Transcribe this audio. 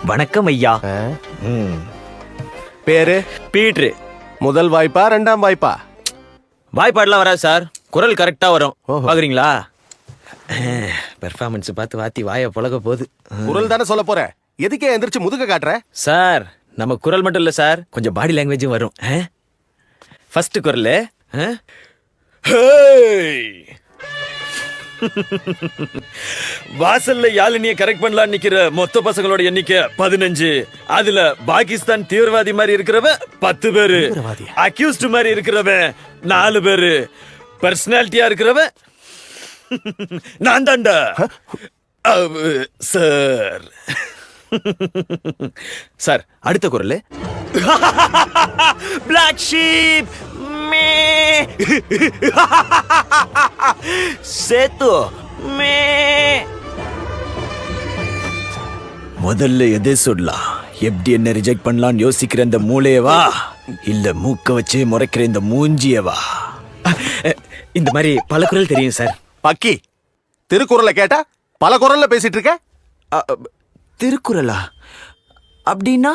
வணக்கம் ஐயா. பேரு? பீட்ரு. முதல் வாய்ப்பா ரெண்டாம் வாய்ப்பா? வாய்ப்பாடுலாம் வராது சார், குரல் கரெக்டா வரும். ஓஹோ. பாக்குறீங்களா? பெர்ஃபார்மன்ஸ் பார்த்து வாத்தி வாய புழக போகுது. குரல் தானே சொல்ல போற, எதுக்கே எந்திரிச்சு முதுக காட்டுற? சார் நம்ம குரல் மட்டும் இல்ல சார், கொஞ்சம் பாடி லாங்குவேஜும் வரும். ஃபர்ஸ்ட் குரல் வாசல்ல யாழினிய கரெக்ட் பண்ணலாம் நிக்கிற மொத்த பசங்களோட எண்ணிக்கை 15. அதுல பாகிஸ்தான் தீவிரவாதி மாதிரி இருக்கிறவன் 10 பேரு, அக்யூஸ்ட் மாதிரி இருக்கிறவன் 4 பேரு, பர்சனாலிட்டியா இருக்கிறவன் நான் தாண்டா சார். சார் அடுத்த குரல் பிளாக் ஷீப் மே சேத்து மே. முதல்ல எதை சொல்லலாம், எப்படி என்ன ரிஜெக்ட் பண்ணலாம்னு யோசிக்கிற இந்த மூளையவா, இல்ல மூக்க வச்சு முறைக்கிற இந்த மூஞ்சியவா? இந்த மாதிரி பல குரல் தெரியும் சார். பக்கி, திருக்குறளை கேட்டா பல குரல்ல பேசிட்டு இருக்க. திருக்குறளா? அப்படின்னா